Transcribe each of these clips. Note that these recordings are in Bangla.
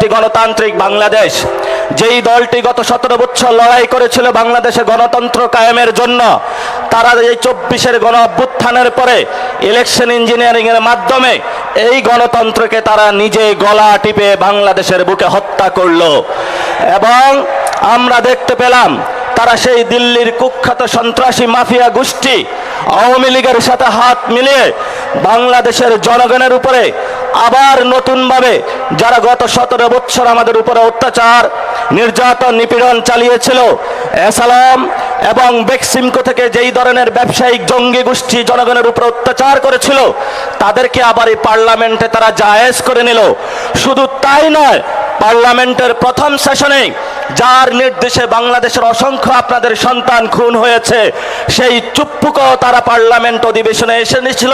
একটি গণতান্ত্রিক বাংলাদেশ, যেই দলটি গত 17 বছর লড়াই করেছিল বাংলাদেশে গণতন্ত্র কায়েমের জন্য, তারা এই 24-এর গণ অভ্যুত্থানের পরে ইলেকশন ইঞ্জিনিয়ারিং এর মাধ্যমে এই গণতন্ত্রকে তারা নিজে গলা টিপে বাংলাদেশের বুকে হত্যা করলো। এবং আমরা দেখতে পেলাম তারা সেই দিল্লির কুখ্যাত সন্ত্রাসী মাফিয়া গোষ্ঠী আওয়ামী লীগের সাথে হাত মিলিয়ে বাংলাদেশের জনগণের উপরে আবার নতুনভাবে যারা গত 17 বছর আমাদের উপরে অত্যাচার, নির্যাতন, নিপীড়ন চালিয়েছিল, এসালাম এবং বেক্সিমকো থেকে যেই ধরনের ব্যবসায়িক জঙ্গি গোষ্ঠী জনগণের উপর অত্যাচার করেছিল, তাদেরকে আবার এই পার্লামেন্টে তারা জায়েজ করে নিল। শুধু তাই নয়, পার্লামেন্টের প্রথম সেশনে যার নির্দেশে বাংলাদেশের অসংখ্য আপনাদের সন্তান খুন হয়েছে, সেই চুপ্পুকেও তারা পার্লামেন্ট অধিবেশনে এসে নিয়েছিল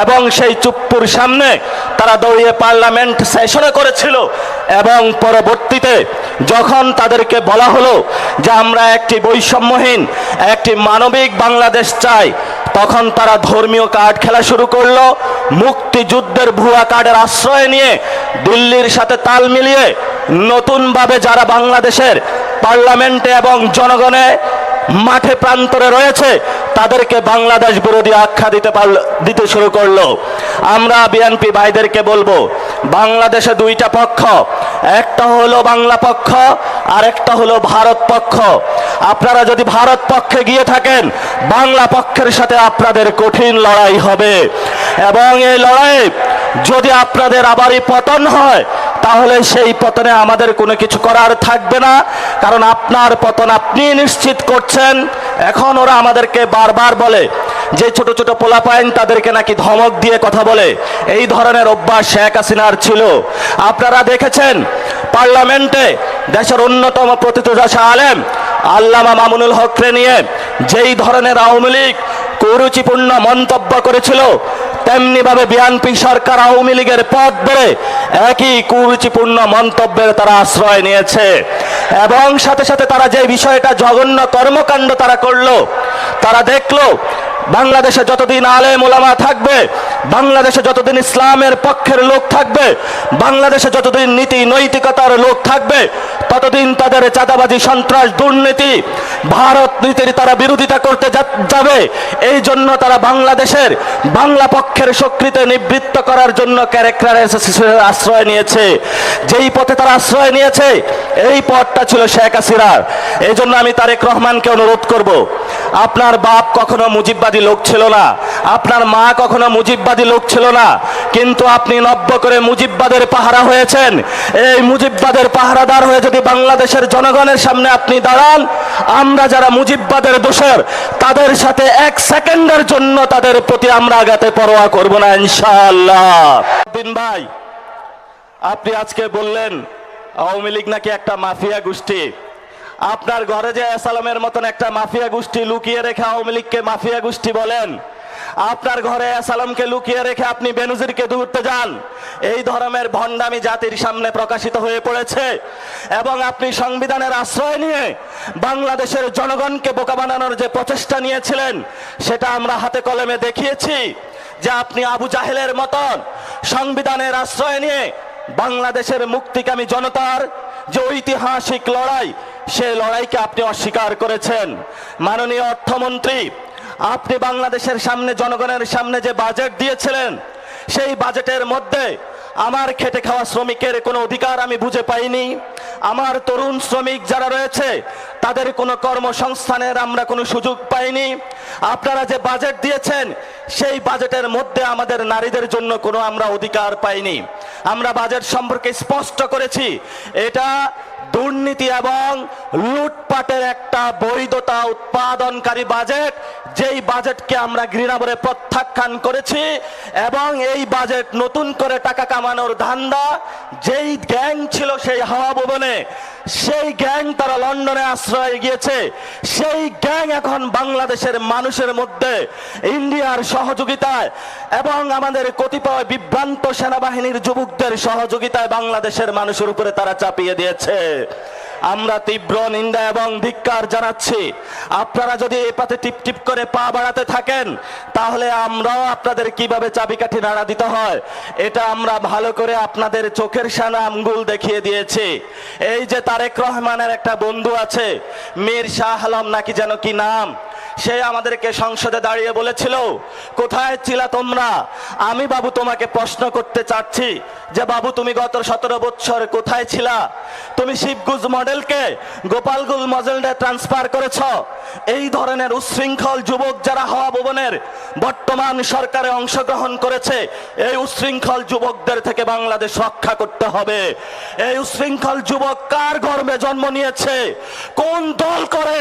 এবং সেই চুপ্পুর সামনে তারা দৌড়িয়ে পার্লামেন্ট সেশনে করেছিল। এবং পরবর্তীতে যখন তাদেরকে বলা হলো যে আমরা একটি বৈষম্যহীন, একটি মানবিক বাংলাদেশ চাই, তখন তারা ধর্মীয় কার্ড খেলা শুরু করলো। মুক্তিযুদ্ধের ভুয়া কার্ডের আশ্রয় নিয়ে দিল্লির সাথে তাল মিলিয়ে নতুনভাবে যারা বাংলাদেশের পার্লামেন্টে এবং জনগণে মাঠে প্রান্তরে রয়েছে তাদেরকে বাংলাদেশ বিরোধী আখ্যা দিতে শুরু করলো। আমরা বিএনপি ভাইদেরকে বলবো, বাংলাদেশে দুইটা পক্ষ, একটা হলো বাংলা পক্ষ আর একটা হলো ভারত পক্ষ। আপনারা যদি ভারত পক্ষে গিয়ে থাকেন, বাংলা পক্ষের সাথে আপনাদের কঠিন লড়াই হবে এবং এই লড়াই যদি আপনাদের আবারই পতন হয়, তাহলে সেই পতনে আমাদের কোনো কিছু করার থাকবে না, কারণ আপনার পতন আপনি নিশ্চিত করছেন। এখন ওরা আমাদেরকে বারবার বলে যে ছোট ছোট পোলাপাইন তাদেরকে নাকি ধমক দিয়ে কথা বলে, এই ধরনের অভ্যাস শেখ হাসিনার ছিল। আপনারা দেখেছেন পার্লামেন্টে দেশের অন্যতম প্রথিতযশা আলেম আল্লামা মামুনুল হককে নিয়ে যেই ধরনের আওয়ামী লীগ কুরুচিপূর্ণ মন্তব্য করেছিল, তেমনি ভাবে বিএনপি সরকার আওয়ামী লীগের পথ ধরে একই কুরুচিপূর্ণ মন্তব্যের তারা আশ্রয় নিয়েছে। এবং সাথে সাথে তারা যে বিষয়টা জঘন্য কর্মকাণ্ড তারা করলো, তারা দেখলো বাংলাদেশে যতদিন আলেম ওলামা থাকবে, বাংলাদেশে যতদিন ইসলামের পক্ষের লোক থাকবে, বাংলাদেশে যতদিন নীতি নৈতিকতার লোক থাকবে, ততদিন তাদের চাঁদাবাজি, সন্ত্রাস, দুর্নীতি, ভারত নীতির তারা বিরোধিতা করতে যাবে। এই জন্য তারা বাংলাদেশের বাংলা পক্ষের শক্তিতে নিবৃত্ত করার জন্য ক্যারেক্টারের আশ্রয় নিয়েছে। যেই পথে তারা আশ্রয় নিয়েছে, এই পথটা ছিল শেখ হাসিনার। এই জন্য আমি তারেক রহমানকে অনুরোধ করব, আপনার বাপ কখনো মুজিববাদী লোক ছিল না, আপনার মা কখনো মুজিববাদী লোক ছিল না, কিন্তু আপনি নব্য করে মুজিববাদের পাহারা হয়েছেন। এই মুজিববাদের পাহারাদার হয়ে যদি বাংলাদেশের জনগণের সামনে আপনি দাঁড়ান, আমরা যারা মুজিববাদের দোষর তাদের সাথে এক সেকেন্ডের জন্য তাদের প্রতি আমরা আঘাতে পরোয়া করব না, ইনশাআল্লাহ। দিন ভাই, আপনি আজকে বললেন আওয়ামী লীগ নাকি একটা মাফিয়া গোষ্ঠী। আপনার ঘরে যে আসালামের মতন একটা মাফিয়া গোষ্ঠী লুকিয়ে রেখে আওয়ামী লীগকে মাফিয়া গোষ্ঠী বলেন, আপনার ঘরে আসালামকে লুকিয়ে রেখে আপনি বেনজিরকে ধরতে যান, এই ধরনের ভণ্ডামি জাতির সামনে প্রকাশিত হয়ে পড়েছে। এবং আপনি সংবিধানের আশ্রয় নিয়ে বাংলাদেশের জনগণকে বোকা বানানোর যে প্রচেষ্টা নিয়েছিলেন, সেটা আমরা হাতে কলমে দেখিয়েছি যে আপনি আবু জাহেলের মতন সংবিধানের আশ্রয় নিয়ে বাংলাদেশের মুক্তিকামী জনতার যে ঐতিহাসিক লড়াই, সেই লড়াইকে আপনি অস্বীকার করেছেন। মাননীয় অর্থমন্ত্রী, আপনি বাংলাদেশের সামনে, জনগণের সামনে যে বাজেট দিয়েছিলেন, সেই বাজেটের মধ্যে আমার খেটে খাওয়া শ্রমিকের কোনো অধিকার আমি বুঝে পাইনি। আমার তরুণ শ্রমিক যারা রয়েছে তাদের কোনো কর্মসংস্থানের আমরা কোনো সুযোগ পাইনি। আপনারা যে বাজেট দিয়েছেন, সেই বাজেটের মধ্যে আমাদের নারীদের জন্য কোনো আমরা অধিকার পাইনি। আমরা বাজেট সম্পর্কে স্পষ্ট করেছি, এটা দুর্নীতি এবং লুটপাটের একটা বৈধতা উৎপাদনকারী বাজেট, যেই বাজেটকে আমরা ঘৃণাভরে প্রত্যাখ্যান করেছি। এবং এই বাজেট নতুন করে টাকা কামানোর ধান্দা, যেই গ্যাং ছিল সেই হাওয়া ভবনে, সেই গ্যাং তারা লন্ডনে আশ্রয় গিয়েছে, সেই গ্যাং এখন বাংলাদেশের মানুষের মধ্যে ইন্ডিয়ার সহযোগিতায় এবং আমাদের কতিপয় বিভ্রান্ত সেনাবাহিনীর যুবকদের সহযোগিতায় বাংলাদেশের মানুষের উপরে তারা চাপিয়ে দিয়েছে। আমরা তীব্র নিন্দা এবং ধিক্কার জানাচ্ছি। আপনারা যদি এই পথে টিপ টিপ করে পা বাড়াতে থাকেন তাহলে আমরাও আপনাদের কিভাবে চাবিকাঠি নাড়া দিতে হয় এটা আমরা ভালো করে আপনাদের চোখের সামনে আঙ্গুল দেখিয়ে দিয়েছি। এই যে তারেক রহমানের একটা বন্ধু আছে, মীর শাহ আলম নাকি যেন কি নাম, সে আমাদেরকে সংসদে দাঁড়িয়ে বলেছিল, কোথায় ছিলা তোমরা? আমি বাবু তোমাকে প্রশ্ন করতে চাচ্ছি যে বাবু তুমি গত 17 বছর কোথায় ছিলা? তুমি শিবগুজ মডেলকে গোপালগুল মডেলে ট্রান্সফার করেছ। এই ধরনের উচ্ছৃঙ্খল যুবক যারা হাওয়া ভবনের বর্তমান সরকারে অংশগ্রহণ করেছে, এই উচ্ছৃঙ্খল যুবকদের থেকে বাংলাদেশ রক্ষা করতে হবে। এই উচ্ছৃঙ্খল যুবক কার গর্ভে জন্ম নিয়েছে, কোন দল করে,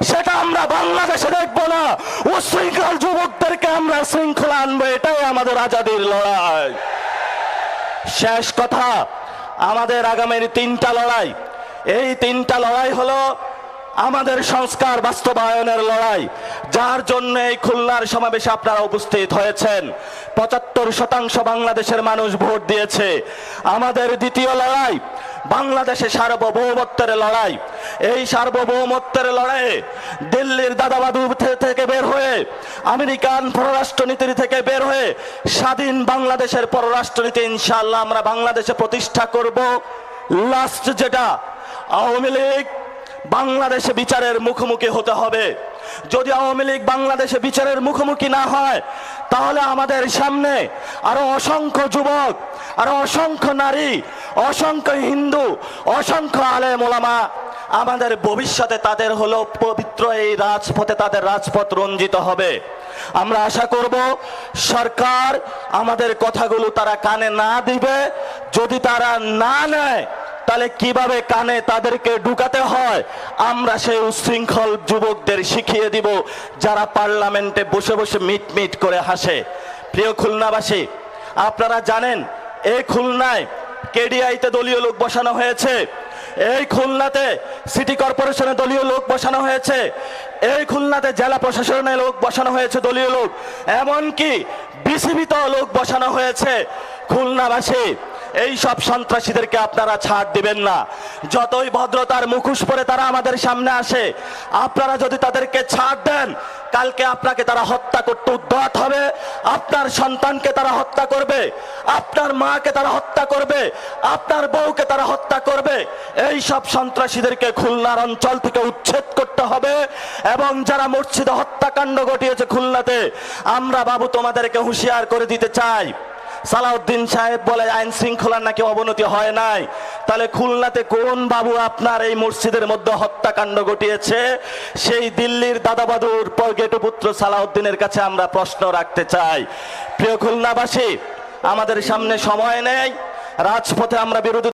সেটা আমরা বাংলাদেশে দেখবো না। উচ্ছৃঙ্খল যুবকদেরকে আমরা শৃঙ্খলা আনবো, এটাই আমাদের আজাদির লড়াই। শেষ কথা, আমাদের আগামীর 3টা লড়াই। এই 3টা লড়াই হলো আমাদের সংস্কার বাস্তবায়নের লড়াই, যার জন্য এই খুলনার সমাবেশে আপনারা উপস্থিত হয়েছেন। 75% বাংলাদেশের মানুষ ভোট দিয়েছে। আমাদের দ্বিতীয় লড়াই বাংলাদেশে সার্বভৌমত্বের লড়াই। এই সার্বভৌমত্বের লড়াইয়ে দিল্লির দাদাবাবু থেকে বের হয়ে, আমেরিকান পররাষ্ট্রনীতি থেকে বের হয়ে স্বাধীন বাংলাদেশের পররাষ্ট্রনীতি ইনশাআল্লাহ আমরা বাংলাদেশে প্রতিষ্ঠা করব। লাস্ট যেটা, আওয়ামী লীগ বাংলাদেশে বিচারের মুখোমুখি হতে হবে। যদি আওয়ামী লীগ বাংলাদেশে বিচারের মুখোমুখি না হয় তাহলে আমাদের সামনে আরো অসংখ্য যুবক, আরো অসংখ্য নারী, অসংখ্য হিন্দু, অসংখ্য আলেম ওলামা, আমাদের ভবিষ্যতে তাদের হলো পবিত্র এই রাজপথে তাদের রাজপথ রঞ্জিত হবে। আমরা আশা করব সরকার আমাদের কথাগুলো তারা কানে না দিবে। যদি তারা না নেয় তাহলে কিভাবে কানে তাদেরকে ঢুকাতে হয় আমরা সেই উচ্ছৃঙ্খল যুবকদের শিখিয়ে দিব, যারা পার্লামেন্টে বসে বসে মিট মিট করে হাসে। প্রিয় খুলনাবাসী, আপনারা জানেন এই খুলনায় কেডিআইতে দলীয় লোক বসানো হয়েছে, এই খুলনাতে সিটি কর্পোরেশনে দলীয় লোক বসানো হয়েছে, এই খুলনাতে জেলা প্রশাসনে লোক বসানো হয়েছে দলীয় লোক, এমনকি বিসিবিতেও লোক বসানো হয়েছে। খুলনাবাসী, এই সব সন্ত্রাসীদেরকে আপনারা ছাড় দিবেন না। যতই ভদ্রতার মুখোশ পরে তারা আমাদের সামনে আসে, আপনারা যদি তাদেরকে ছাড় দেন, কালকে আপনাকে তারা হত্যা করতে উদ্যত হবে, আপনার সন্তানকে তারা হত্যা করবে, আপনার মাকে তারা হত্যা করবে, আপনার বউকে তারা হত্যা করবে। এই সব সন্ত্রাসীদেরকে খুলনার অঞ্চল থেকে উচ্ছেদ করতে হবে। এবং যারা মসজিদে হত্যাকাণ্ড ঘটিয়েছে খুলনাতে, আমরা বাবু তোমাদেরকে হুঁশিয়ার করে দিতে চাই। সালাউদ্দিন সাহেব বলে আইন শৃঙ্খলার নাকি অবনতি হয় নাই, তাহলে খুলনাতে কোন বাবু আপনার এই মসজিদের মধ্যে হত্যাকাণ্ড ঘটিয়েছে? সেই দিল্লির দাদাবাদুর গেটুপুত্র সালাউদ্দিনের কাছে আমরা প্রশ্ন রাখতে চাই। প্রিয় খুলনাবাসী, আমাদের সামনে সময় নেই, রাজপথে আমরা বিরোধী